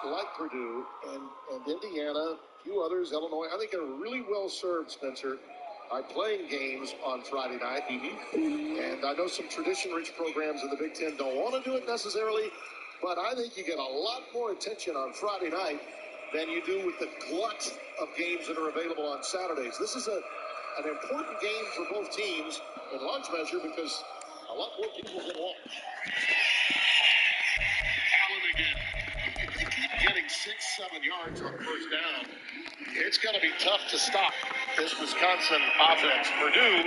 like Purdue and Indiana, a few others, Illinois, I think are really well served, Spencer, by playing games on Friday night. And I know some tradition-rich programs in the Big Ten don't want to do it necessarily, but I think you get a lot more attention on Friday night than you do with the glut of games that are available on Saturdays. This is an important game for both teams in large measure because a lot more people can watch. Allen again. If they keep getting 6-7 yards on first down, it's going to be tough to stop this Wisconsin offense. Purdue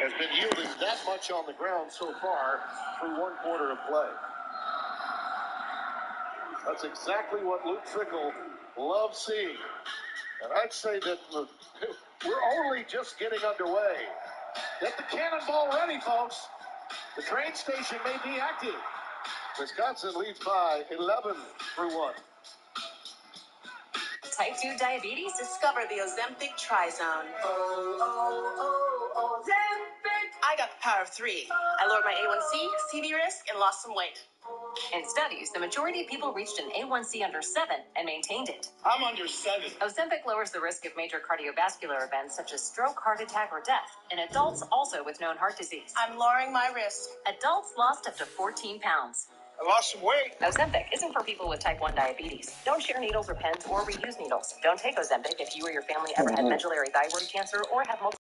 has been yielding that much on the ground so far through one quarter of play. That's exactly what Luke Fickell loves seeing. And I'd say that we're only just getting underway. Get the cannonball ready, folks. The train station may be active. Wisconsin leads by 11-1. Type 2 diabetes? Discover the Ozempic Trizone. Ozempic. I got the power of 3. I lowered my A1C, CV risk, and lost some weight. In studies, the majority of people reached an A1C under 7 and maintained it. I'm under 7. Ozempic lowers the risk of major cardiovascular events such as stroke, heart attack, or death in adults also with known heart disease. I'm lowering my risk. Adults lost up to 14 pounds. I lost some weight. Ozempic isn't for people with type 1 diabetes. Don't share needles or pens or reuse needles. Don't take Ozempic if you or your family ever had medullary thyroid cancer or have multiple.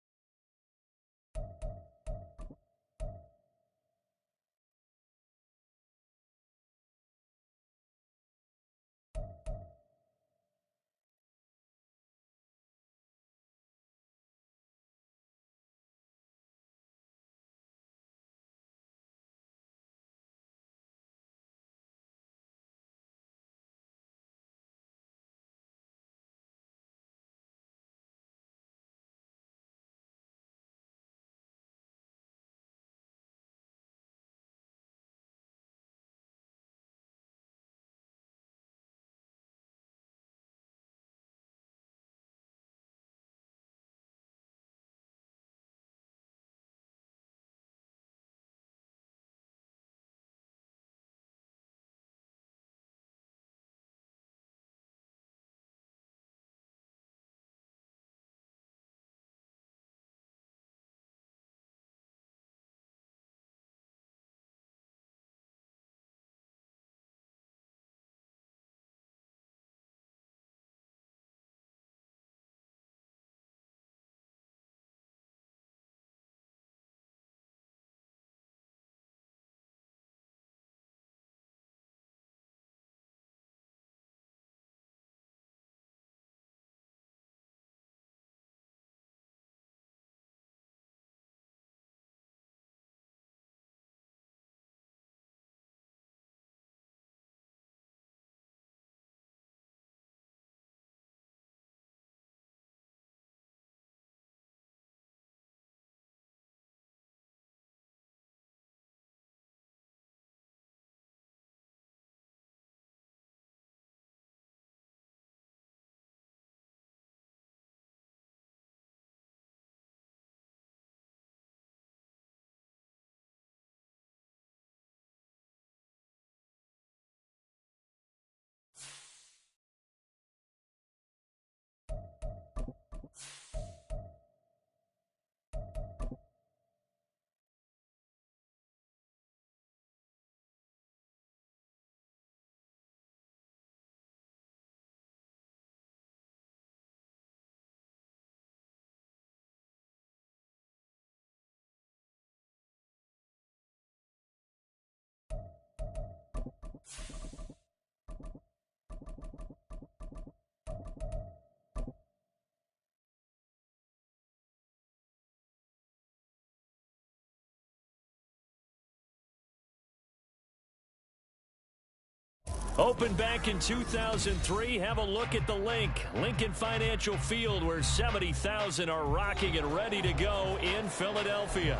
Opened back in 2003, have a look at the link. Lincoln Financial Field, where 70,000 are rocking and ready to go in Philadelphia.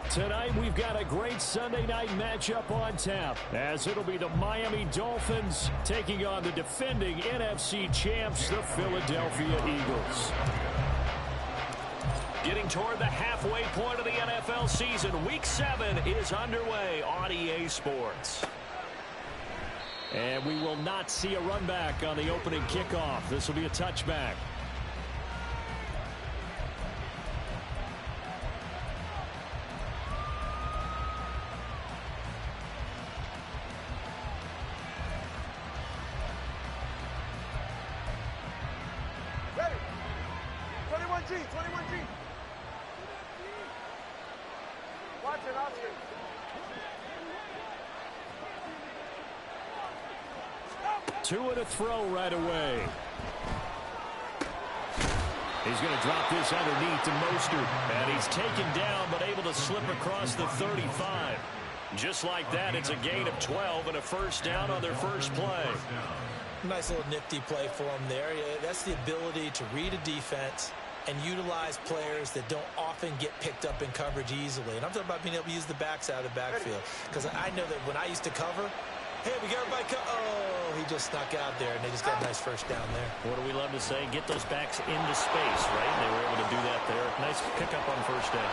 Tonight, we've got a great Sunday night matchup on tap, as it'll be the Miami Dolphins taking on the defending NFC champs, the Philadelphia Eagles. Getting toward the halfway point of the NFL season, Week 7 is underway on EA Sports. And we will not see a run back on the opening kickoff. This will be a touchback. Ready. 21G, 21G. Watch it, Oscar. Two to throw right away. He's going to drop this underneath to Mostert. And he's taken down but able to slip across the 35. Just like that, it's a gain of 12 and a first down on their first play. Nice little nifty play for him there. Yeah, that's the ability to read a defense and utilize players that don't often get picked up in coverage easily. And I'm talking about being able to use the backside of the backfield. Because I know that when I used to cover, hey, we got everybody. Oh, he just snuck out there, and they just got a nice first down there. What do we love to say? Get those backs into space, right? They were able to do that there. Nice pickup on first down.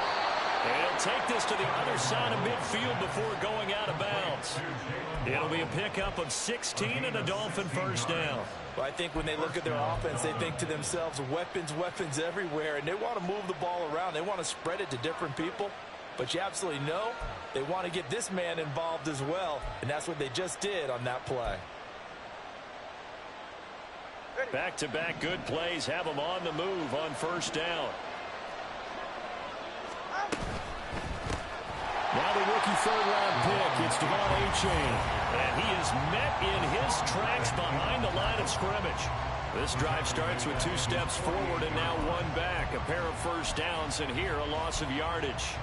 And he'll take this to the other side of midfield before going out of bounds. It'll be a pickup of 16 and a Dolphin first down. Well, I think when they look at their offense, they think to themselves, weapons, weapons everywhere, and they want to move the ball around. They want to spread it to different people. But you absolutely know they want to get this man involved as well, and that's what they just did on that play. Back-to-back good plays have them on the move on first down. Now the rookie third-round pick, it's Devon Achane. And he is met in his tracks behind the line of scrimmage. This drive starts with 2 steps forward and now 1 back. A pair of first downs, and here a loss of yardage.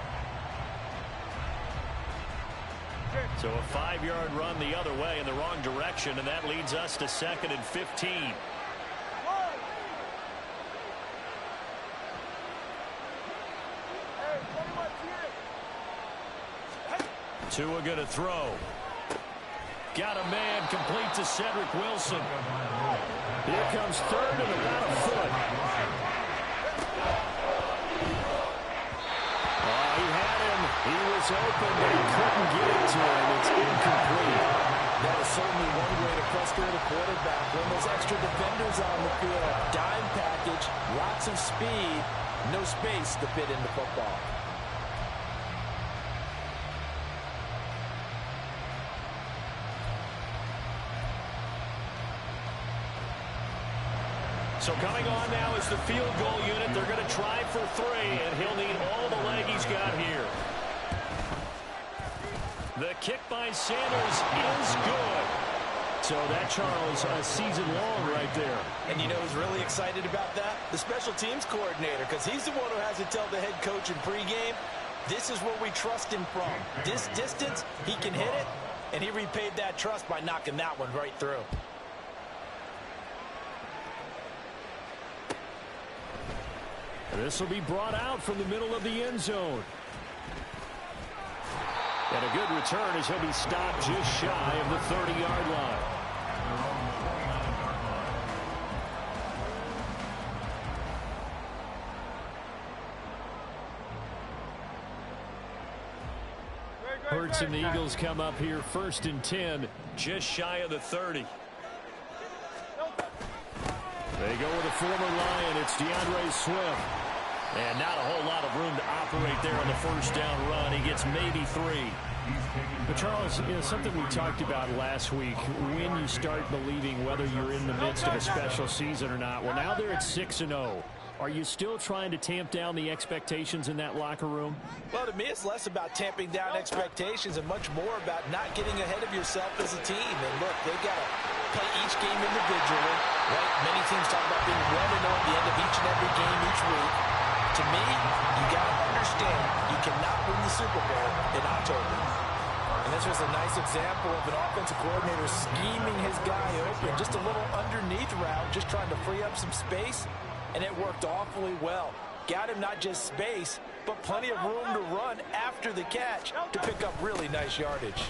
So a 5-yard run the other way in the wrong direction, and that leads us to 2nd and 15. Tua going to throw. Got a man complete to Cedric Wilson. Here comes 3rd and about a foot. He had him. He was open, but he couldn't get it to him. It's incomplete. That is certainly one way to frustrate a quarterback. When those extra defenders on the field, dime package, lots of speed, no space to fit into football. So coming on now is the field goal unit. They're going to try for 3, and he'll need all the leg he's got here. The kick by Sanders is good. So that, Charles, a season long right there. And you know who's really excited about that? The special teams coordinator, because he's the one who has to tell the head coach in pregame, this is where we trust him from. This distance, he can hit it, and he repaid that trust by knocking that one right through. This will be brought out from the middle of the end zone. And a good return as he'll be stopped just shy of the 30-yard line. Hurts and the Eagles come up here 1st and 10, just shy of the 30. They go with a former Lion. It's DeAndre Swift. And not a whole lot of room to operate there on the first down run. He gets maybe 3. But, Charles, you know, something we talked about last week, when you start believing whether you're in the midst of a special season or not. Well, now they're at 6-0. Are you still trying to tamp down the expectations in that locker room? Well, to me, it's less about tamping down expectations and much more about not getting ahead of yourself as a team. And, look, they've got to play each game individually, right? Many teams talk about being 1-0 at the end of each and every game each week. To me, you got to understand you cannot win the Super Bowl in October. And this was a nice example of an offensive coordinator scheming his guy open. Just a little underneath route, just trying to free up some space, and it worked awfully well. Got him not just space, but plenty of room to run after the catch to pick up really nice yardage.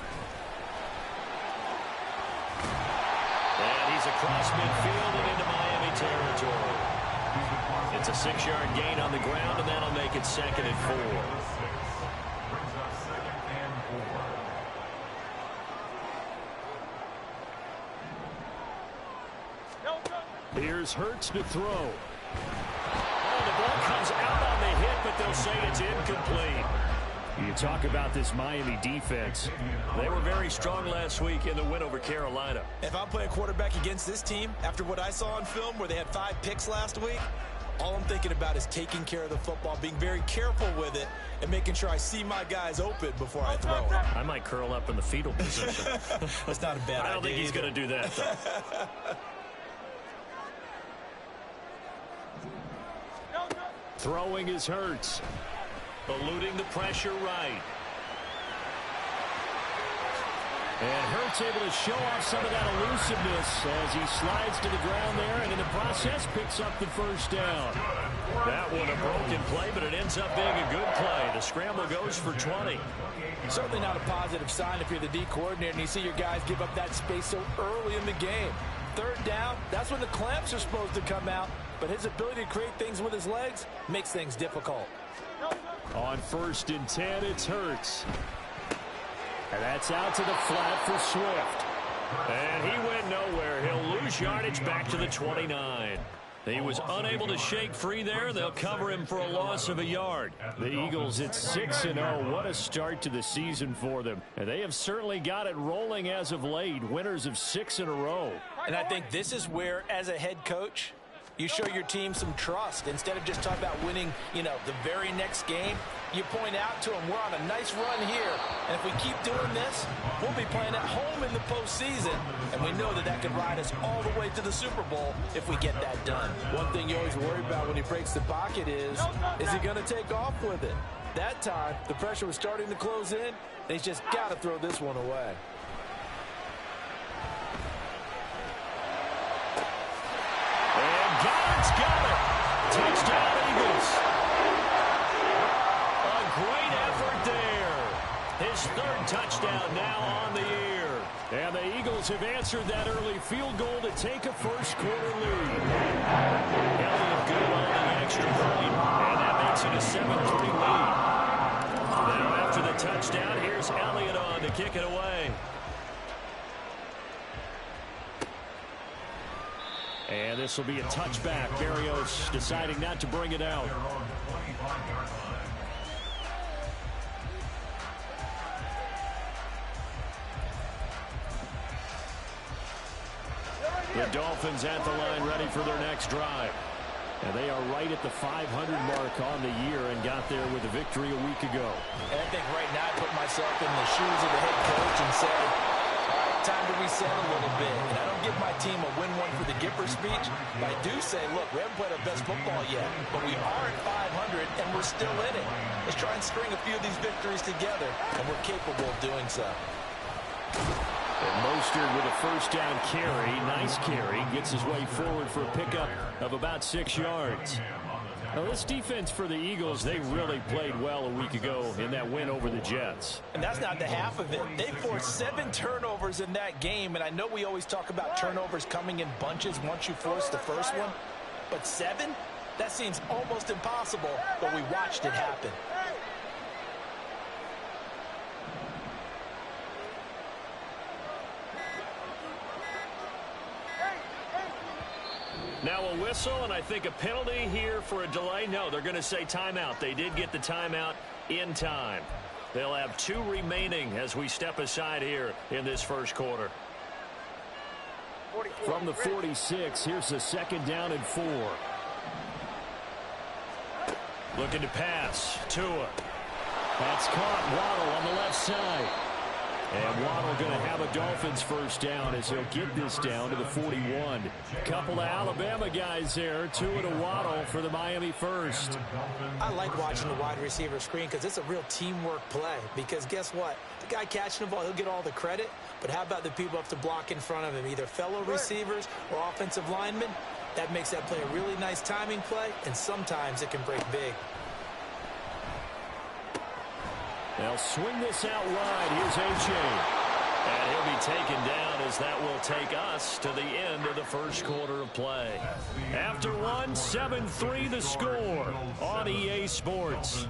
And he's across midfield and into Miami territory. It's a 6-yard gain on the ground, and that'll make it 2nd and 4. Here's Hurts to throw. Oh, the ball comes out on the hit, but they'll say it's incomplete. You talk about this Miami defense. They were very strong last week in the win over Carolina. If I'm playing quarterback against this team, after what I saw on film where they had 5 picks last week, all I'm thinking about is taking care of the football, being very careful with it, and making sure I see my guys open before I throw it. I might curl up in the fetal position. That's not a bad idea. I don't think he's going to do that, though. Throwing is Hurts. Eluding the pressure right. And Hurts able to show off some of that elusiveness as he slides to the ground there, and in the process picks up the first down. That one a broken play, but it ends up being a good play. The scramble goes for 20. Certainly not a positive sign if you're the D coordinator and you see your guys give up that space so early in the game. 3rd down, that's when the clamps are supposed to come out, but his ability to create things with his legs makes things difficult. On 1st and 10, it's Hurts. And that's out to the flat for Swift. And he went nowhere. He'll lose yardage back to the 29. He was unable to shake free there. They'll cover him for a loss of a yard. The Eagles at 6-0. What a start to the season for them. And they have certainly got it rolling as of late. Winners of 6 in a row. And I think this is where, as a head coach, you show your team some trust. Instead of just talking about winning, the very next game, you point out to them, we're on a nice run here. And if we keep doing this, we'll be playing at home in the postseason. And we know that that could ride us all the way to the Super Bowl if we get that done. One thing you always worry about when he breaks the pocket is he going to take off with it? That time, the pressure was starting to close in, and he's just got to throw this one away. God's got it. Touchdown, Eagles. A great effort there. His 3rd touchdown now on the year. And the Eagles have answered that early field goal to take a first-quarter lead. Elliott good on the extra point, and that makes it a 7-3 lead. Now after the touchdown, here's Elliott on to kick it away. And this will be a touchback. Berrios deciding not to bring it out. The Dolphins at the line ready for their next drive. And they are right at the 500 mark on the year and got there with a victory a week ago. And I think right now I put myself in the shoes of the head coach and say, time to reset a little bit. And I don't give my team a win one for the Gipper speech, but I do say, look, we haven't played our best football yet, but we are at 500 and we're still in it. Let's try and string a few of these victories together, and we're capable of doing so. And Mostert with a first down carry, nice carry, gets his way forward for a pickup of about 6 yards. Now, this defense for the Eagles, they really played well a week ago in that win over the Jets. And that's not the half of it. They forced 7 turnovers in that game, and I know we always talk about turnovers coming in bunches once you force the first one, but 7? That seems almost impossible, but we watched it happen. Now a whistle, and I think a penalty here for a delay. No, they're going to say timeout. They did get the timeout in time. They'll have 2 remaining as we step aside here in this first quarter. From the 46, here's the 2nd down and 4. Looking to pass. Tua. That's caught. Waddle on the left side. And Waddle going to have a Dolphins first down as he'll get this down to the 41. Couple of Alabama guys there. Tua to Waddle for the Miami first. I like watching the wide receiver screen because it's a real teamwork play. Because guess what? The guy catching the ball, he'll get all the credit. But how about the people up to block in front of him? Either fellow receivers or offensive linemen. That makes that play a really nice timing play. And sometimes it can break big. They'll swing this out wide. Here's A.J. And he'll be taken down as that will take us to the end of the first quarter of play. After one, 7-3 the score on EA Sports.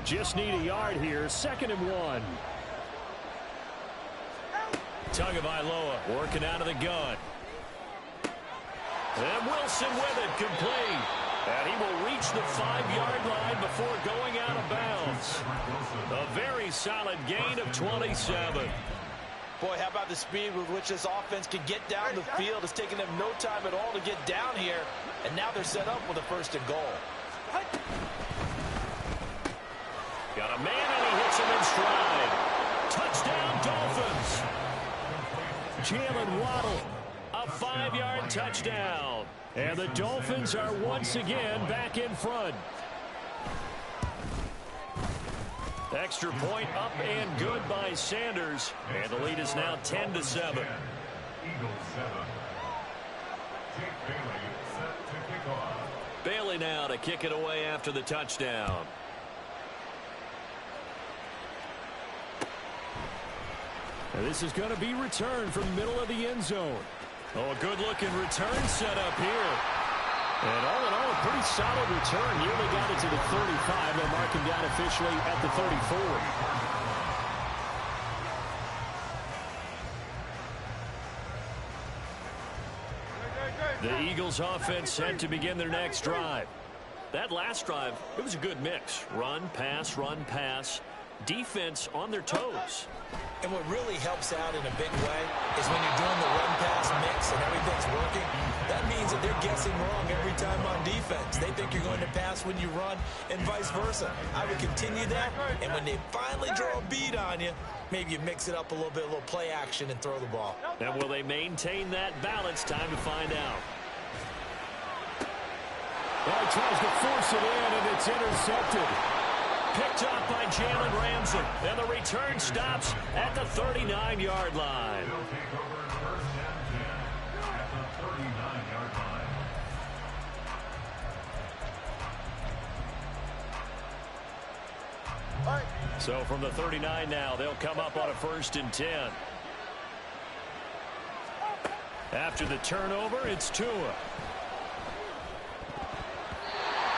Just need a yard here. 2nd and 1. Tagovailoa working out of the gun. And Wilson with it, complete. And he will reach the 5-yard line before going out of bounds. A very solid gain of 27. Boy, how about the speed with which this offense can get down the field? It's taken them no time at all to get down here. And now they're set up with a 1st and goal. Got a man and he hits him in stride. Touchdown, Dolphins. Jalen Waddle, a 5-yard touchdown. And the Dolphins are once again back in front. Extra point up and good by Sanders. And the lead is now 10-7. Bailey now to kick it away after the touchdown. And this is going to be returned from the middle of the end zone. Oh, a good-looking return set up here. And all in all, a pretty solid return. Nearly got it to the 35. They'll mark him down officially at the 34. The Eagles offense set to begin their next drive. That last drive, it was a good mix. Run, pass. Defense on their toes. And what really helps out in a big way is when you're doing the run-pass mix and everything's working, that means that they're guessing wrong every time on defense. They think you're going to pass when you run and vice versa. I would continue that, and when they finally draw a bead on you, maybe you mix it up a little bit, a little play action, and throw the ball. And will they maintain that balance? Time to find out. Well, he tries to force it in, and it's intercepted. Picked up by Jalen Ramsey. And the return stops at the 39-yard line. So from the 39 now, they'll come up on a 1st and 10. After the turnover, it's Tua.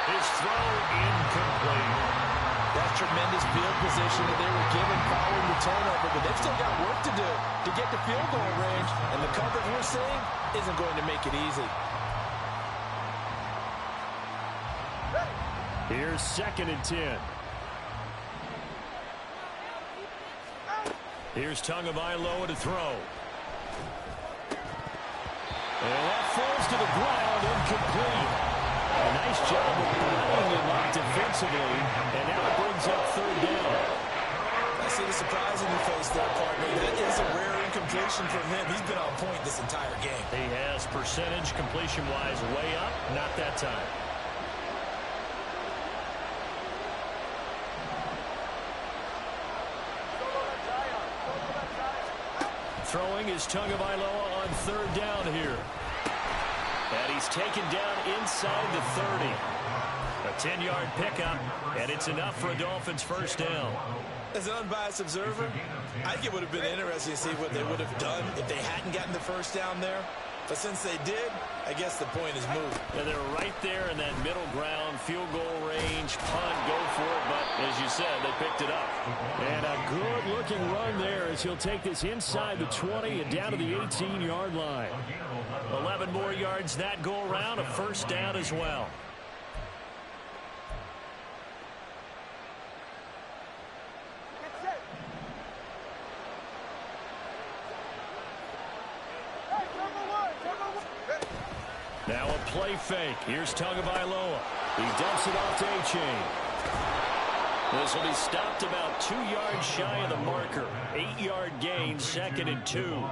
His throw incomplete. That's tremendous field position that they were given following the turnover, but they've still got work to do to get the field goal range, and the coverage we're seeing isn't going to make it easy. Here's 2nd and 10. Here's Tagovailoa to throw. And that falls to the ground, incomplete. A nice job of blowing him up defensively, and now it brings up 3rd down. I see the surprise in your face there, partner. That is a rare incompletion from him. He's been on point this entire game. He has percentage completion-wise way up, not that time. Throwing is Tagovailoa on 3rd down here. And he's taken down inside the 30. A 10-yard pickup, and it's enough for a Dolphins 1st down. As an unbiased observer, I think it would have been interesting to see what they would have done if they hadn't gotten the 1st down there. But since they did, I guess the point is moved. And they're right there in that middle ground, field goal range, punt, go for it. But as you said, they picked it up. And a good-looking run there as he'll take this inside the 20 and down to the 18-yard line. 11 more yards that go around, a 1st down as well. Now a play fake. Here's Tagovailoa. He dumps it off to A-Chain. This will be stopped about 2 yards shy of the marker. 8-yard gain, 2nd and 2.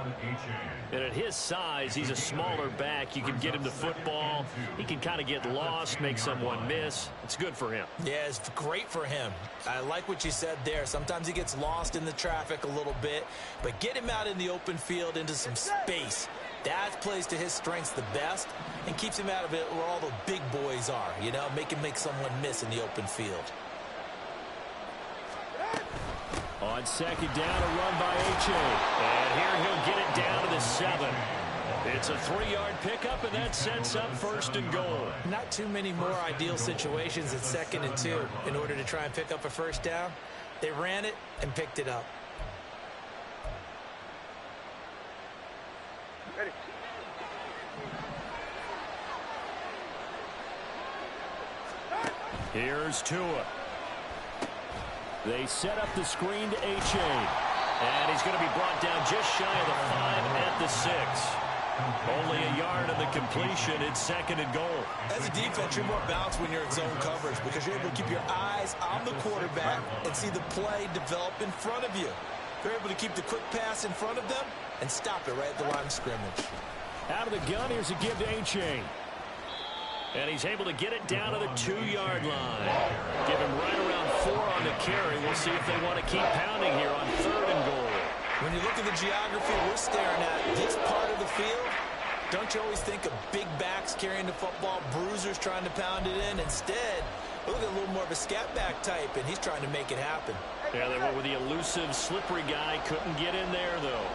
And at his size, he's a smaller back. You can get him the football. He can kind of get lost, make someone miss. It's good for him. Yeah, it's great for him. I like what you said there. Sometimes he gets lost in the traffic a little bit, but get him out in the open field into some space. That plays to his strengths the best and keeps him out of it where all the big boys are, you know, make someone miss in the open field. On 2nd down, a run by A-Chain. And here he'll get it down to the 7. It's a 3-yard pickup, and that sets up 1st and goal. Not too many more ideal situations at 2nd and 2 in order to try and pick up a first down. They ran it and picked it up. Ready. Here's Tua. They set up the screen to H.A. And he's going to be brought down just shy of the 5 at the 6. Only a yard on the completion. It's 2nd and goal. As a defense, you're more balanced when you're in zone coverage because you're able to keep your eyes on the quarterback and see the play develop in front of you. They're able to keep the quick pass in front of them and stop it right at the line of scrimmage. Out of the gun, here's a give to H.A. And he's able to get it down to the 2-yard line. Give him right around 4 on the carry. We'll see if they want to keep pounding here on 3rd and goal. When you look at the geography we're staring at, this part of the field, don't you always think of big backs carrying the football, bruisers trying to pound it in? Instead, look at a little more of a scat back type, and he's trying to make it happen. Yeah, they went with the elusive, slippery guy. Couldn't get in there, though.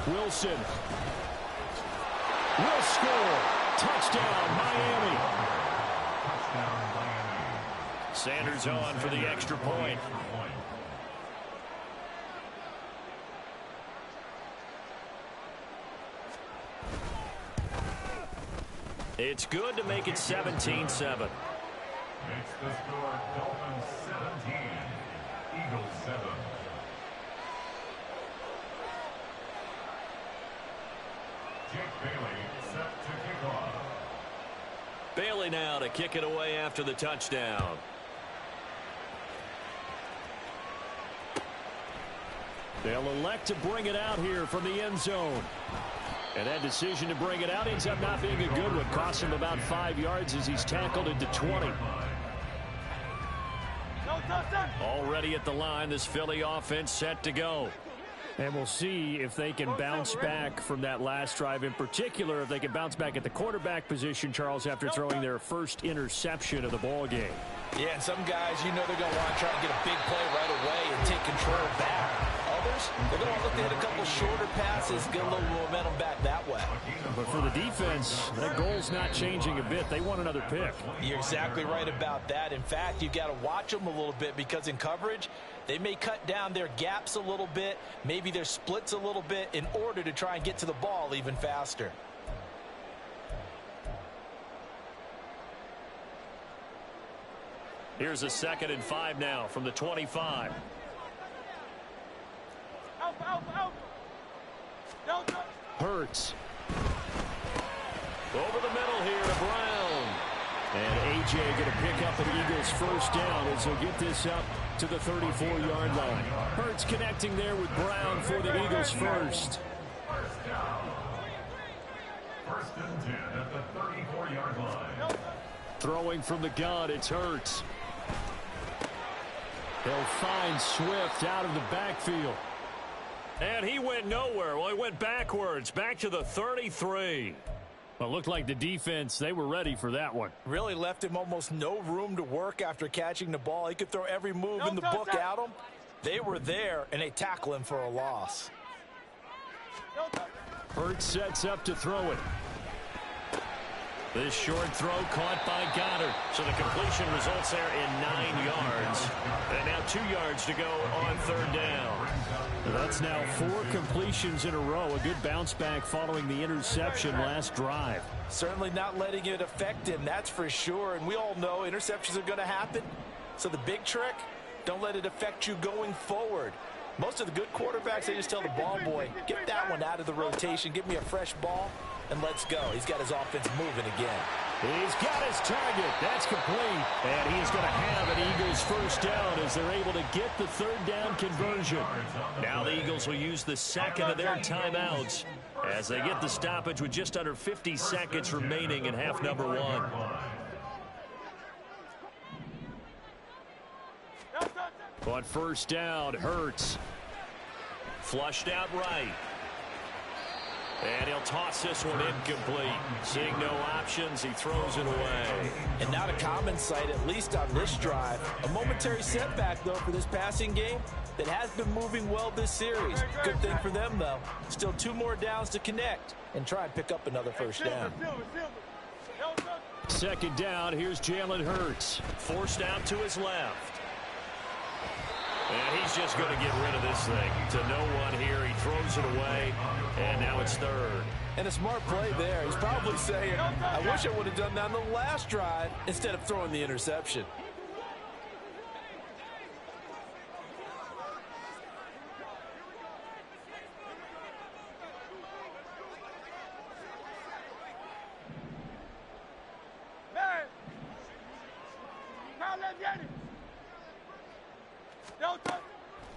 Wilson will score. Touchdown, Miami. Sanders on for the extra point. It's good to make it 17-7. Makes the score Dolphins 17, Eagles 7. Jake Bailey set to kick off. Bailey now to kick it away after the touchdown. They'll elect to bring it out here from the end zone. And that decision to bring it out ends up not being a good one. Costs him about 5 yards as he's tackled into 20. Already at the line, this Philly offense set to go. And we'll see if they can bounce back from that last drive, in particular if they can bounce back at the quarterback position, Charles, after throwing their first interception of the ball game. Yeah, and some guys, you know they're going to want to try to get a big play right away and take control back. Others, they're going to look to hit a couple shorter passes, get a little momentum back that way. But for the defense, that goal's not changing a bit. They want another pick. You're exactly right about that. In fact, you've got to watch them a little bit because in coverage, they may cut down their gaps a little bit, maybe their splits a little bit in order to try and get to the ball even faster. Here's a 2nd and 5 now from the 25. Hurts. Over the middle here to Brown. And A.J. going to pick up an Eagles first down as he'll get this up to the 34-yard line. Hurts connecting there with Brown for the Eagles first. First down. 1st and 10 at the 34-yard line. Throwing from the gun, it's Hurts. He'll find Swift out of the backfield. And he went nowhere. Well, he went backwards, back to the 33. Well, it looked like the defense, they were ready for that one. Really left him almost no room to work after catching the ball. He could throw every move in the book at him. They were there, and they tackle him for a loss. Hurts sets up to throw it. This short throw caught by Goddard. So the completion results there in 9 yards. And now 2 yards to go on 3rd down. That's now 4 completions in a row. A good bounce back following the interception last drive. Certainly not letting it affect him, that's for sure. And we all know interceptions are going to happen. So the big trick, don't let it affect you going forward. Most of the good quarterbacks, they just tell the ball boy, get that one out of the rotation, give me a fresh ball, and let's go. He's got his offense moving again. He's got his target. That's complete. And he's going to have an Eagles first down as they're able to get the 3rd down conversion. Now the Eagles will use the 2nd of their timeouts as they get the stoppage with just under 50 seconds remaining in half number 1. On 1st down, Hurts. Flushed out right. And he'll toss this one incomplete. Seeing no options, he throws it away. And not a common sight, at least on this drive. A momentary setback, though, for this passing game that has been moving well this series. Good thing for them, though. Still 2 more downs to connect and try and pick up another first down. Second down, here's Jalen Hurts. Forced out to his left. And he's just going to get rid of this thing. To no one here, he throws it away, and now it's third. And a smart play there. He's probably saying, I wish I would have done that on the last drive instead of throwing the interception.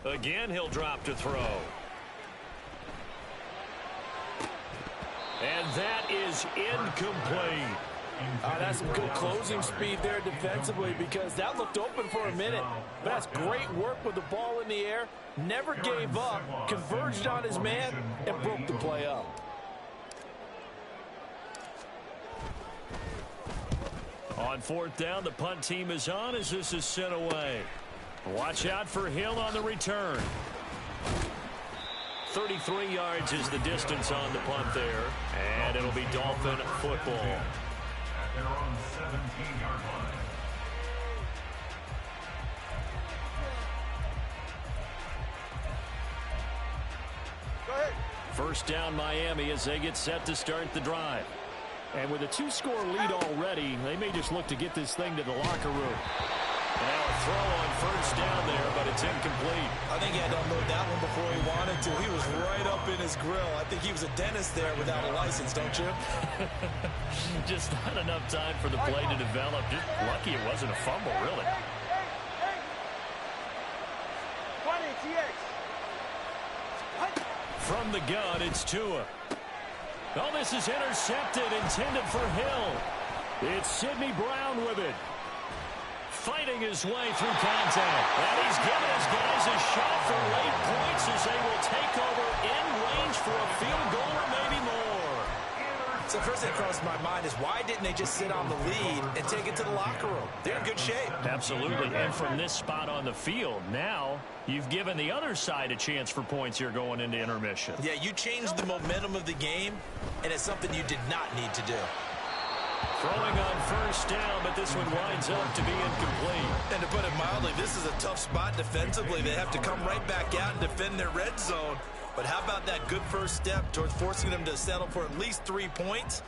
Again, he'll drop to throw. And that is incomplete. That's some good closing speed there defensively, because that looked open for a minute. But that's great work with the ball in the air. Never gave up, converged on his man, and broke the play up. On fourth down, the punt team is on as this is sent away. Watch out for Hill on the return. 33 yards is the distance on the punt there. And it'll be Dolphin football. They're on 17-yard line. Go ahead. First down Miami as they get set to start the drive. And with a 2-score lead already, they may just look to get this thing to the locker room. And now a throw on first down there, but it's incomplete. I think he had to unload that one before he wanted to. He was right up in his grill. I think he was a dentist there without a license, don't you? Just not enough time for the play to develop. Just lucky it wasn't a fumble, really. 20 TX. From the gun, it's Tua. Oh, this is intercepted, intended for Hill. It's Sidney Brown with it. Fighting his way through contact. And he's giving his guys a shot for late points as they will take over in range for a field goal or maybe more. So first thing that crossed my mind is, why didn't they just sit on the lead and take it to the locker room? They're in good shape. Absolutely. And from this spot on the field, now you've given the other side a chance for points here going into intermission. Yeah, you changed the momentum of the game, and it's something you did not need to do. Throwing on first down, but this one winds up to be incomplete. And to put it mildly, this is a tough spot defensively. They have to come right back out and defend their red zone. But how about that good first step towards forcing them to settle for at least 3 points?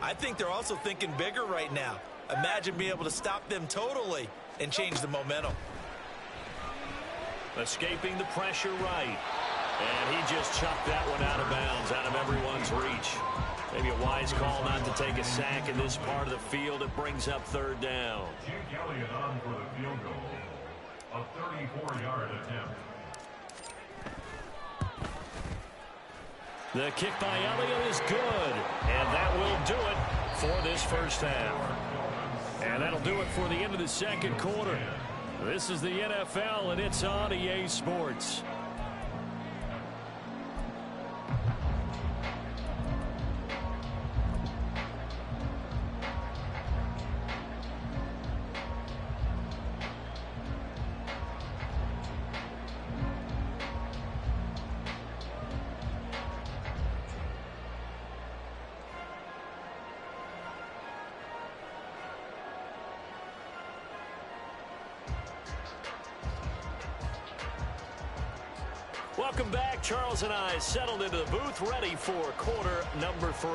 I think they're also thinking bigger right now. Imagine being able to stop them totally and change the momentum. Escaping the pressure right. And he just chucked that one out of bounds, out of everyone's reach. Maybe a wise call not to take a sack in this part of the field. It brings up third down. Jake Elliott on for the field goal. A 34-yard attempt. The kick by Elliott is good. And that will do it for this first half. And that'll do it for the end of the second quarter. This is the NFL, and it's on EA Sports. Welcome back. Charles and I settled into the booth, ready for quarter number 3.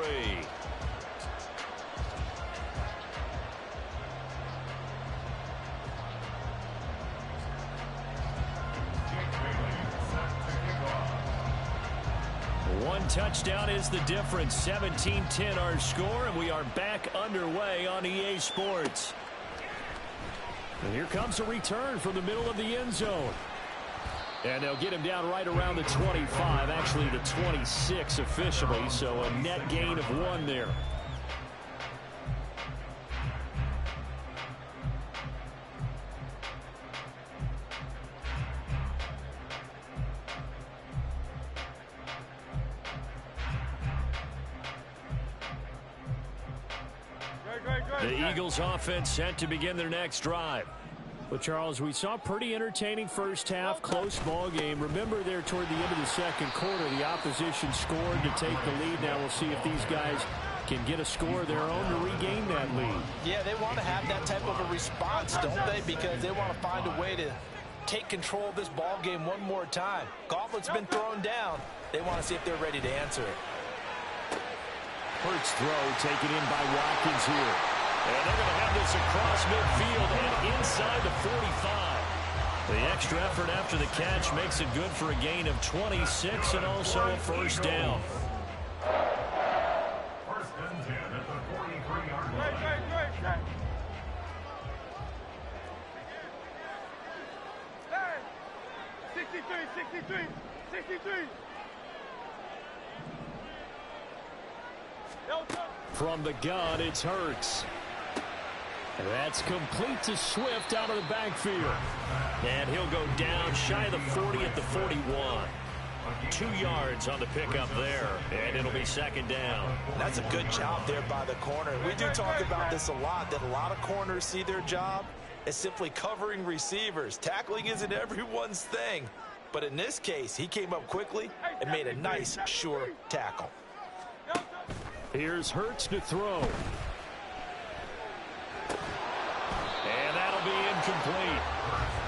One touchdown is the difference. 17-10 our score, and we are back underway on EA Sports. And here comes a return from the middle of the end zone. And they'll get him down right around the 25, actually the 26 officially, so a net gain of 1 there. The Eagles offense set to begin their next drive. But, Charles, we saw a pretty entertaining first half, close ball game. Remember there toward the end of the second quarter, the opposition scored to take the lead. Now we'll see if these guys can get a score of their own to regain that lead. Yeah, they want to have that type of a response, don't they? Because they want to find a way to take control of this ball game one more time. Gauntlet's been thrown down. They want to see if they're ready to answer it. Hurts throw taken in by Watkins here. And they're going to have this across midfield and inside the 45. The extra effort after the catch makes it good for a gain of 26 and also a first down. First and 10 at the 43-yard line. Hey! 63. From the gun, it's Hurts. That's complete to Swift out of the backfield. And he'll go down shy of the 40 at the 41. 2 yards on the pickup there, and it'll be second down. That's a good job there by the corner. We do talk about this a lot, that a lot of corners see their job as simply covering receivers. Tackling isn't everyone's thing. But in this case, he came up quickly and made a nice, sure tackle. Here's Hurts to throw. And that'll be incomplete.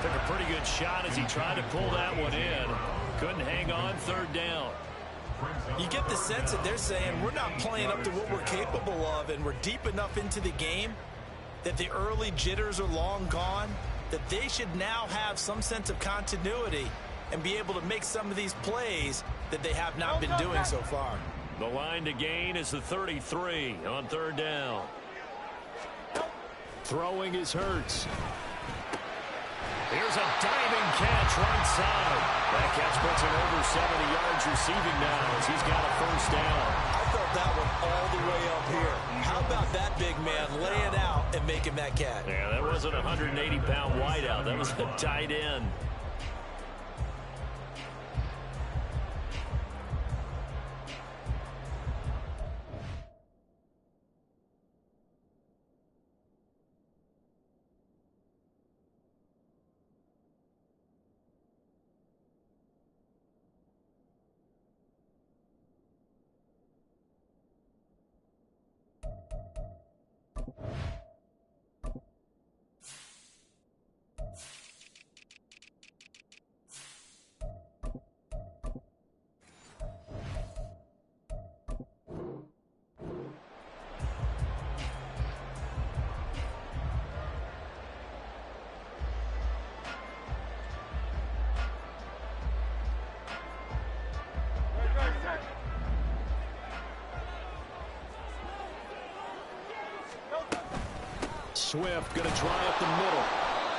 Took a pretty good shot as he tried to pull that one in. Couldn't hang on, third down. You get the sense that they're saying we're not playing up to what we're capable of, and we're deep enough into the game that the early jitters are long gone, that they should now have some sense of continuity and be able to make some of these plays that they have not been doing so far. The line to gain is the 33 on third down. Throwing is Hurts. Here's a diving catch right side. That catch puts him over 70 yards receiving now as he's got a first down. I felt that one all the way up here. How about that big man laying out and making that catch? Yeah, that wasn't a 180-pound wideout. That was a tight end. Swift going to try up the middle.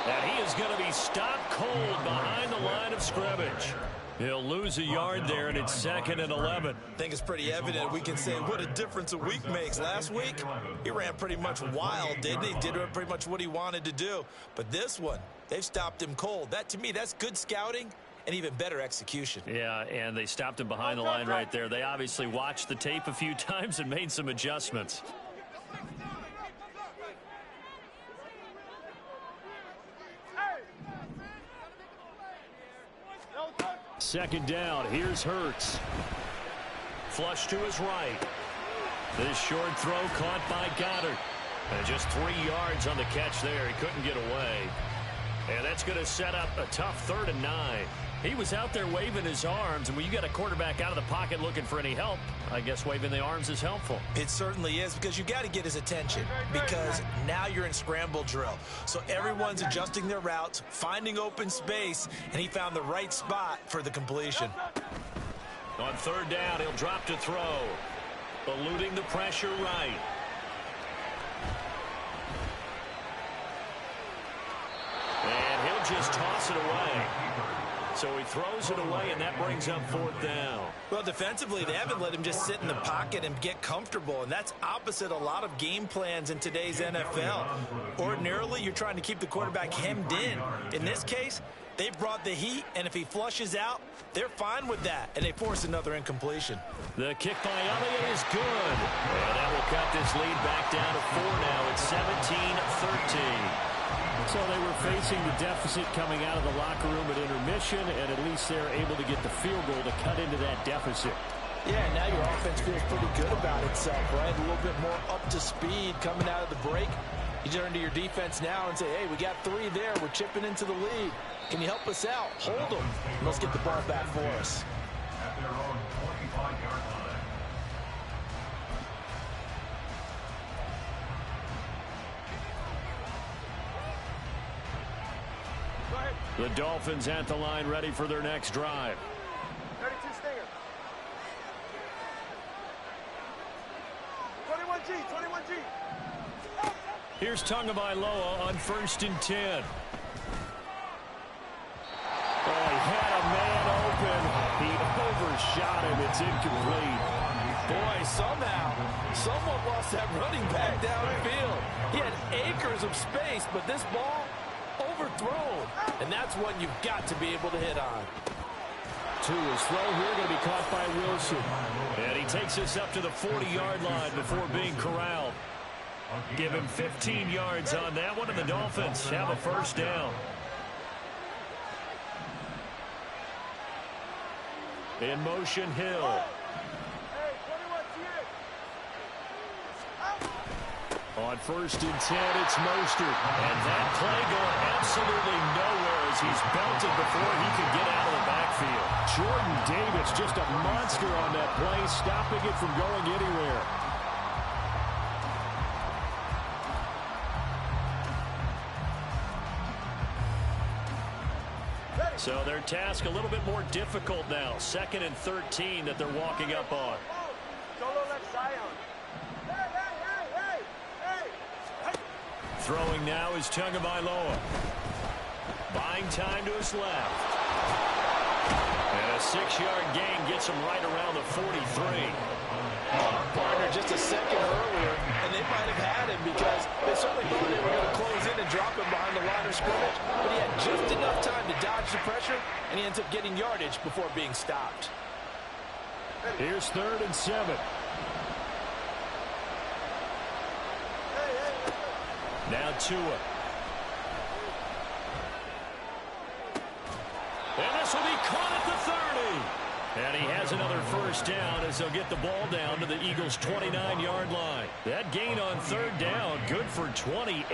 And he is going to be stopped cold behind the line of scrimmage. He'll lose a yard there, and it's second and 11. I think it's pretty evident. We can say what a difference a week makes. Last week, he ran pretty much wild, didn't he? Did pretty much what he wanted to do. But this one, they've stopped him cold. That, to me, that's good scouting and even better execution. Yeah, and they stopped him behind the line right there. They obviously watched the tape a few times and made some adjustments. Second down, here's Hurts. Flush to his right. This short throw caught by Goddard. And just 3 yards on the catch there. He couldn't get away. And that's going to set up a tough 3rd and 9. He was out there waving his arms, and when you got a quarterback out of the pocket looking for any help, I guess waving the arms is helpful. It certainly is, because you got to get his attention, because now you're in scramble drill. So everyone's adjusting their routes, finding open space, and he found the right spot for the completion. On 3rd down, he'll drop to throw. Eluding the pressure right. And he'll just toss it away. So he throws it away, and that brings up 4th down. Well, defensively, they haven't let him just sit in the pocket and get comfortable, and that's opposite a lot of game plans in today's NFL. Ordinarily, you're trying to keep the quarterback hemmed in. In this case, They brought the heat, and if he flushes out, they're fine with that, and they force another incompletion. The kick by Elliott is good. And that will cut this lead back down to 4 now. It's 17-13. So they were facing the deficit coming out of the locker room at intermission, and at least they're able to get the field goal to cut into that deficit. Yeah, now your offense feels pretty good about itself, right? A little bit more up to speed coming out of the break. You turn to your defense now and say, hey, we got 3 there. We're chipping into the lead. Can you help us out? Hold them. Let's get the ball back for us. At their own 25-yard line. The Dolphins at the line, ready for their next drive. 32 Stinger. 21G, 21G. Here's Tagovailoa on 1st and 10. Oh, he had a man open. He overshot him. It's incomplete. Boy, somehow, someone lost that running back downfield. He had acres of space, but this ball overthrown. And that's one you've got to be able to hit on. To his throw here, going to be caught by Wilson. And he takes us up to the 40-yard line before being corralled. Give him 15 yards on that one, and the Dolphins have a first down. In motion, Hill. On 1st and 10, it's Mostert. And that play going absolutely nowhere as he's belted before he can get out of the backfield. Jordan Davis, just a monster on that play, stopping it from going anywhere. So their task a little bit more difficult now. 2nd and 13 that they're walking up on. Throwing now is Tagovailoa. Buying time to his left. And a 6-yard gain gets him right around the 43. Partner just a second earlier, and they might have had him because they certainly thought they were going to close in and drop him behind the line of scrimmage, but he had just enough time to dodge the pressure, and he ends up getting yardage before being stopped. Here's 3rd and 7. Now Tua. And this will be caught at the 30. And he has another first down as they'll get the ball down to the Eagles' 29-yard line. That gain on 3rd down, good for 28.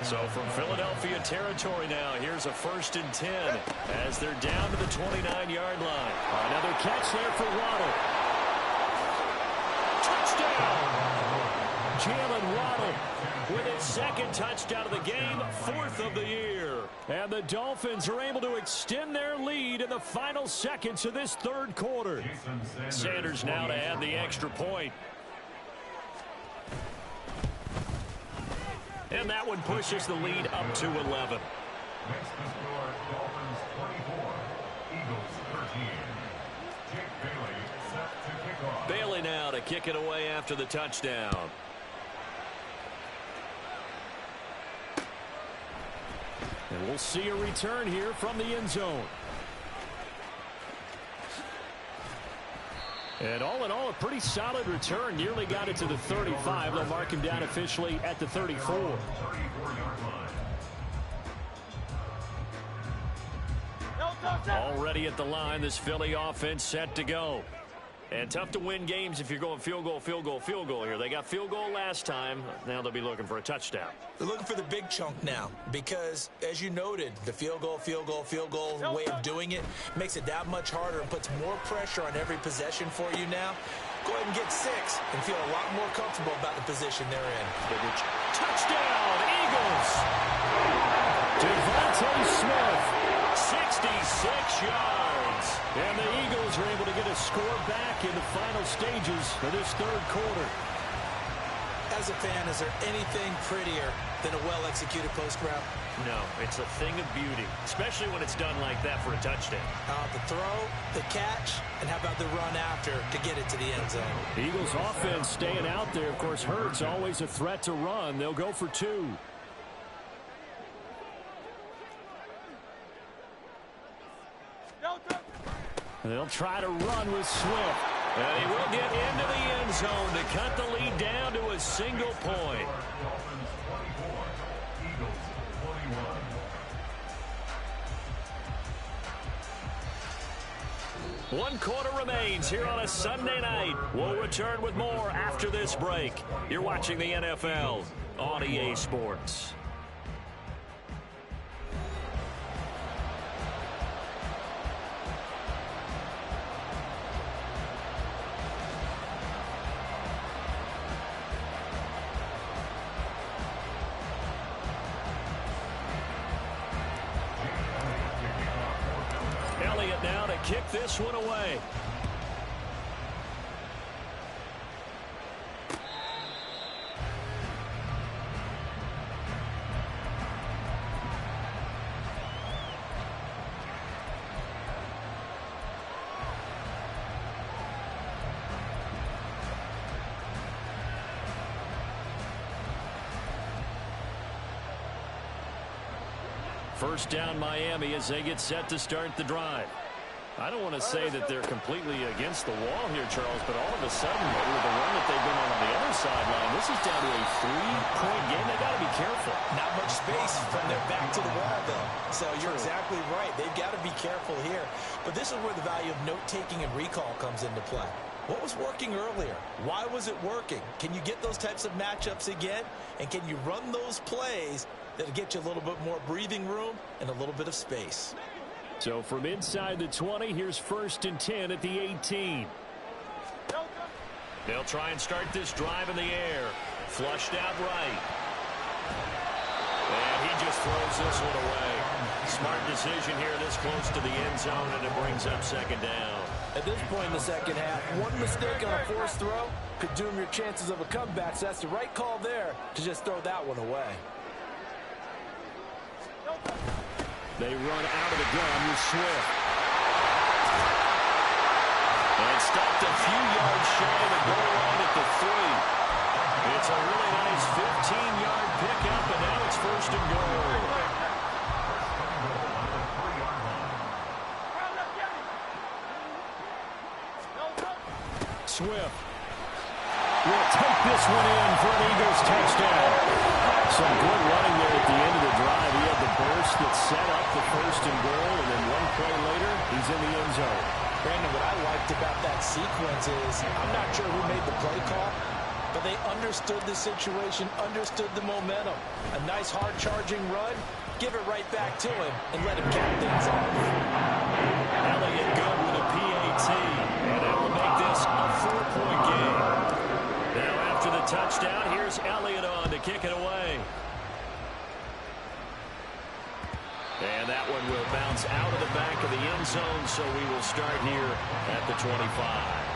So from Philadelphia territory now, here's a 1st and 10 as they're down to the 29-yard line. Another catch there for Waddle. Touchdown! Jalen Waddle with his 2nd touchdown of the game, 4th of the year. And the Dolphins are able to extend their lead in the final seconds of this 3rd quarter. Sanders now to add the extra point. And that one pushes the lead up to 11. Makes the score Dolphins 24, Eagles 13. Jake Bailey set to kick off. Bailey now to kick it away after the touchdown. And we'll see a return here from the end zone. And all in all, a pretty solid return. Nearly got it to the 35. They'll mark him down officially at the 34. 34-yard line. Already at the line, this Philly offense set to go. And tough to win games if you're going field goal, field goal, field goal here. They got field goal last time. Now they'll be looking for a touchdown. They're looking for the big chunk now because, as you noted, the field goal way of doing it makes it that much harder and puts more pressure on every possession for you now. Go ahead and get 6 and feel a lot more comfortable about the position they're in. Touchdown, Eagles! Devontae Smith, 66 yards. And the Eagles are able to get a score back in the final stages of this 3rd quarter. As a fan, is there anything prettier than a well-executed post route? No, it's a thing of beauty, especially when it's done like that for a touchdown. The throw, the catch, and how about the run after to get it to the end zone? The Eagles offense staying out there. Of course, Hurts always a threat to run. They'll go for 2. They'll try to run with Swift. And he will get into the end zone to cut the lead down to a single point. Dolphins 24, Eagles 21. 1 quarter remains here on a Sunday night. We'll return with more after this break. You're watching the NFL on EA Sports. Now to kick this one away. First down Miami as they get set to start the drive. I don't want to say that they're completely against the wall here, Charles, but all of a sudden, with the run that they've been on the other sideline, this is down to a 3-point game. They got to be careful. Not much space from their back to the wall, though. So you're exactly right. They've got to be careful here. But this is where the value of note-taking and recall comes into play. What was working earlier? Why was it working? Can you get those types of matchups again? And can you run those plays that'll get you a little bit more breathing room and a little bit of space? So from inside the 20, here's 1st and 10 at the 18. They'll try and start this drive in the air. Flushed out right. And he just throws this one away. Smart decision here this close to the end zone, and it brings up 2nd down. At this point in the second half, one mistake on a forced throw could doom your chances of a comeback. So that's the right call there to just throw that one away. They run out of the gun with Swift. And stopped a few yards shy of the goal line at the 3. It's a really nice 15-yard pickup, and now it's 1st and goal. Swift will take this one in for an Eagles touchdown. Some good running there at the end of the drive. He had the burst that set up the 1st and goal, and then one play later, he's in the end zone. Brandon, what I liked about that sequence is, I'm not sure who made the play call, but they understood the situation, understood the momentum. A nice hard charging run, give it right back to him, and let him cap things off. Elliott good with a PAT, and that will make this a 4-point game. Now after the touchdown, here's Elliott on to kick it away. And that one will bounce out of the back of the end zone, so we will start here at the 25.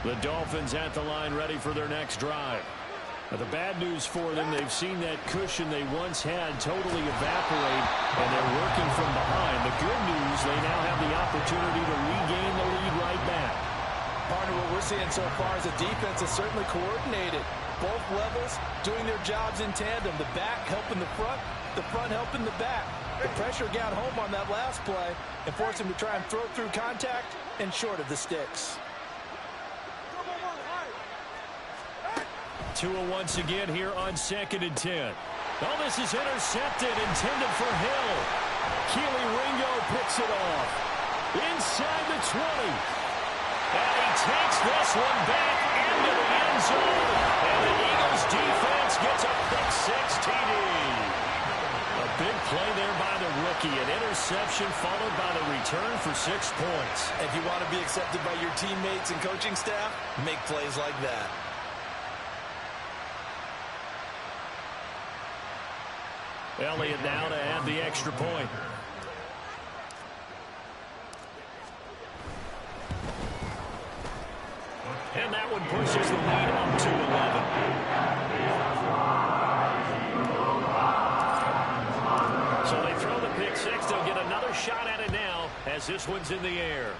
The Dolphins at the line ready for their next drive. Now, the bad news for them, they've seen that cushion they once had totally evaporate, and they're working from behind. The good news, they now have the opportunity to regain the lead right back. Partner, what we're seeing so far is the defense is certainly coordinated. Both levels doing their jobs in tandem. The back helping the front helping the back. The pressure got home on that last play and forced him to try and throw through contact and short of the sticks. Tua once again here on 2nd and 10. Oh, this is intercepted, intended for Hill. Keely Ringo picks it off. Inside the 20. And he takes this one back into the end zone. And the Eagles defense gets a pick 6 TD. A big play there by the rookie. An interception followed by the return for 6 points. If you want to be accepted by your teammates and coaching staff, make plays like that. Elliott now to add the extra point. And that one pushes the lead up to 11. So they throw the pick 6. They'll get another shot at it now as this one's in the air.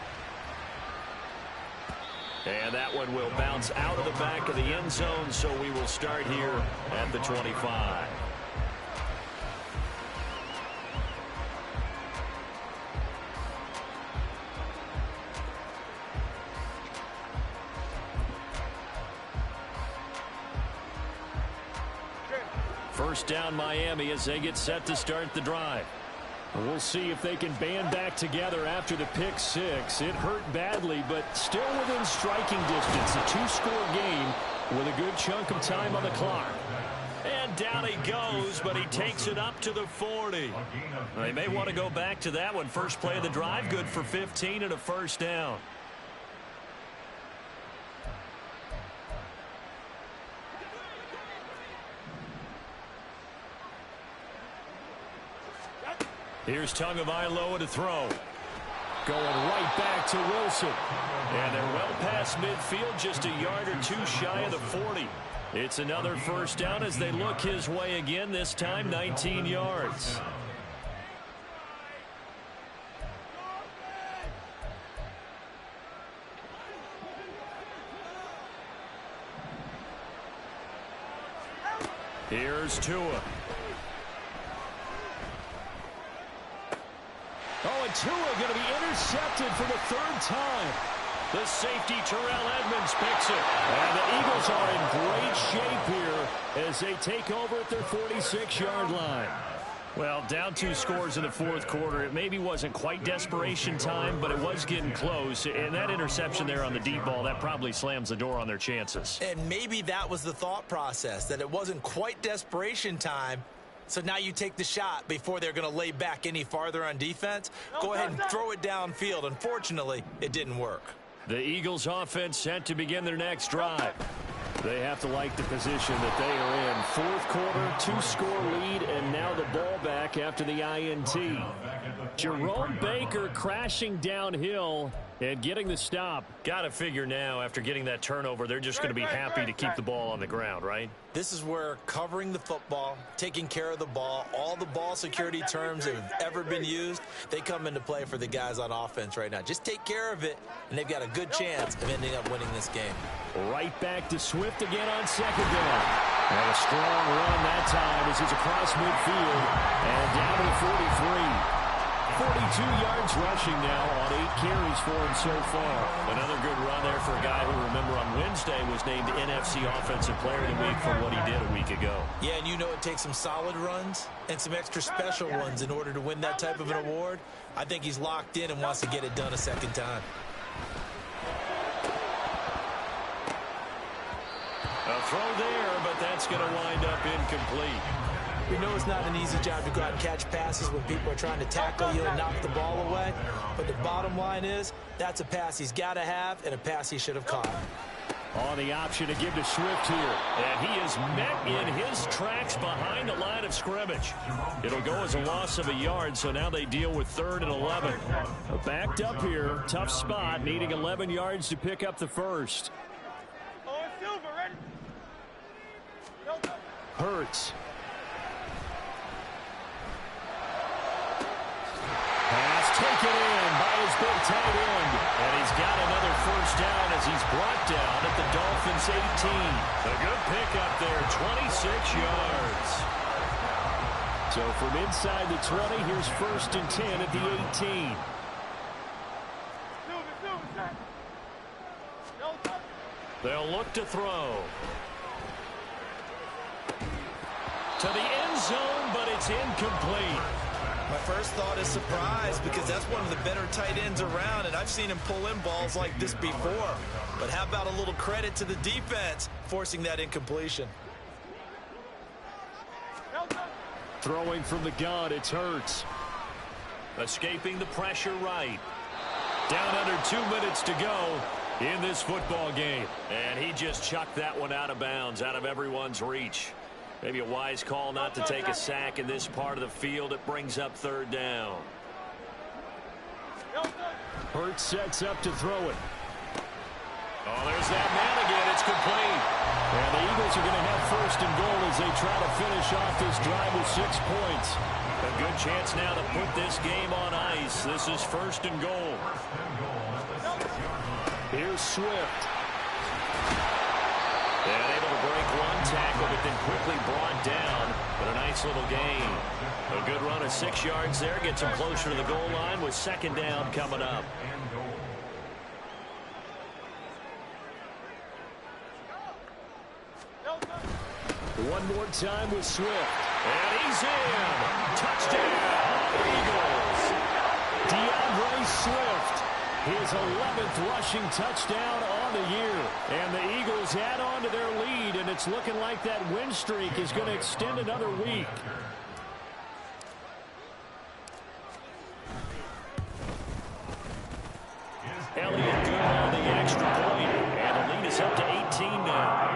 And that one will bounce out of the back of the end zone, so we will start here at the 25. First down Miami as they get set to start the drive. We'll see if they can band back together after the pick six. It hurt badly, but still within striking distance. A two-score game with a good chunk of time on the clock. And down he goes, but he takes it up to the 40. They may want to go back to that one. First play of the drive, good for 15 and a first down. Here's Tagovailoa to throw. Going right back to Wilson. And they're well past midfield, just a yard or two shy of the 40. It's another first down as they look his way again, this time 19 yards. Here's Tua. Oh, and Tua going to be intercepted for the third time. The safety, Terrell Edmonds, picks it. And the Eagles are in great shape here as they take over at their 46-yard line. Well, down 2 scores in the fourth quarter. It maybe wasn't quite desperation time, but it was getting close. And that interception there on the deep ball, that probably slams the door on their chances. And maybe that was the thought process, that it wasn't quite desperation time. So now you take the shot before they're going to lay back any farther on defense. Go ahead and throw it downfield. Unfortunately, it didn't work. The Eagles offense set to begin their next drive. They have to like the position that they are in. Fourth quarter, 2-score lead, and now the ball back after the INT. Jerome Baker crashing downhill and getting the stop. Got to figure now, after getting that turnover, they're just going to be happy to keep the ball on the ground, right? This is where covering the football, taking care of the ball, all the ball security terms that have ever been used, they come into play for the guys on offense right now. Just take care of it, and they've got a good chance of ending up winning this game. Right back to Swift again on second down. And a strong run that time as he's across midfield and down to the 43. 42 yards rushing now on 8 carries for him so far. Another good run there for a guy who, remember, on Wednesday was named NFC Offensive Player of the Week for what he did a week ago. Yeah, and you know it takes some solid runs and some extra special ones in order to win that type of an award. I think he's locked in and wants to get it done a second time. A throw there, but that's going to wind up incomplete. We know it's not an easy job to go out and catch passes when people are trying to tackle you and knock the ball away. But the bottom line is, that's a pass he's got to have and a pass he should have caught. On the option to give to Swift here. And he is met in his tracks behind the line of scrimmage. It'll go as a loss of a yard, so now they deal with 3rd and 11. Backed up here, tough spot, needing 11 yards to pick up the first. Hurts. Pass taken in by his big tight end. And he's got another first down as he's brought down at the Dolphins' 18. A good pickup there, 26 yards. So from inside the 20, here's 1st and 10 at the 18. They'll look to throw. To the end zone, but it's incomplete. My first thought is surprise, because that's one of the better tight ends around, and I've seen him pull in balls like this before. But how about a little credit to the defense forcing that incompletion? Throwing from the gun, it's Hurts. Escaping the pressure right. Down under 2 minutes to go in this football game. And he just chucked that one out of bounds, out of everyone's reach. Maybe a wise call not to take a sack in this part of the field. It brings up 3rd down. Hurts sets up to throw it. Oh, there's that man again. It's complete. And the Eagles are going to have 1st and goal as they try to finish off this drive with 6 points. A good chance now to put this game on ice. This is 1st and goal. Here's Swift. tackle, but then quickly brought down. But a nice little gain. A good run of 6 yards there. Gets him closer to the goal line with second down coming up. One more time with Swift. And he's in. Touchdown, Eagles. DeAndre Swift, his 11th rushing touchdown on the year. And the Eagles add on to their lead, and it's looking like that win streak is going to extend another week. Elliott good on the extra point, and the lead is up to 18 now.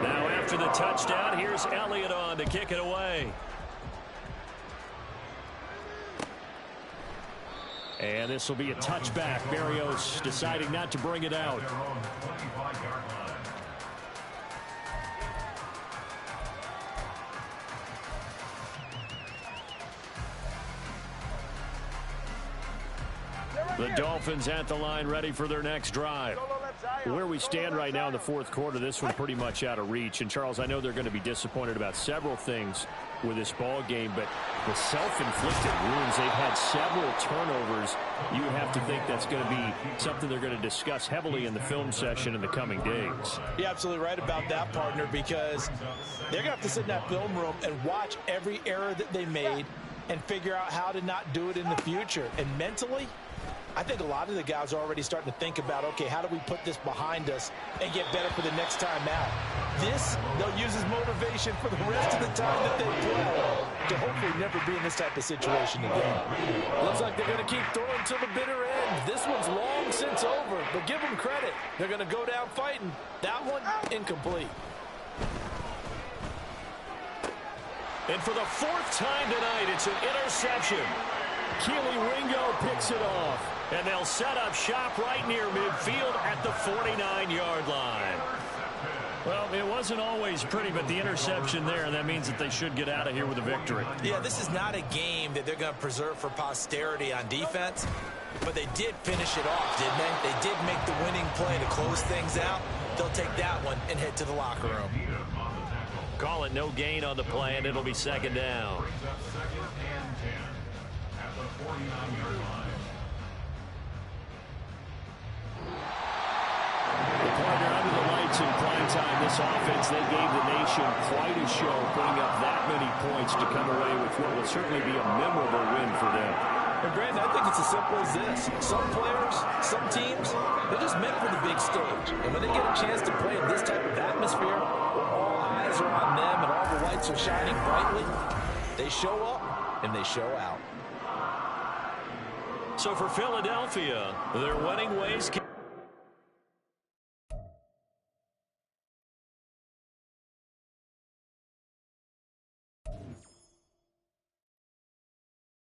Now after the touchdown, here's Elliott on to kick it away. And this will be a touchback. Berrios deciding not to bring it out. The Dolphins at the line ready for their next drive. Where we stand right now in the fourth quarter, this one pretty much out of reach. And, Charles, I know they're going to be disappointed about several things with this ball game, but the self-inflicted wounds, they've had several turnovers. You have to think that's going to be something they're going to discuss heavily in the film session in the coming days. You're absolutely right about that, partner, because they're going to have to sit in that film room and watch every error that they made and figure out how to not do it in the future. And mentally, I think a lot of the guys are already starting to think about, okay, how do we put this behind us and get better for the next time out? This, they'll use as motivation for the rest of the time that they play to hopefully never be in this type of situation again. Looks like they're going to keep throwing till the bitter end. This one's long since over, but give them credit. They're going to go down fighting. That one, incomplete. And for the 4th time tonight, it's an interception. Keely Ringo picks it off. And they'll set up shop right near midfield at the 49-yard line. Well, it wasn't always pretty, but the interception there, and that means that they should get out of here with a victory. Yeah, this is not a game that they're going to preserve for posterity on defense, but they did finish it off, didn't they? They did make the winning play to close things out. They'll take that one and head to the locker room. Call it no gain on the play, and it'll be second down. Under the lights in prime time, this offense, they gave the nation quite a show, putting up that many points to come away with what will certainly be a memorable win for them. And Brandon, I think it's as simple as this. Some players, some teams, they're just meant for the big stage. And when they get a chance to play in this type of atmosphere, where all eyes are on them and all the lights are shining brightly, they show up and they show out. So for Philadelphia, their winning ways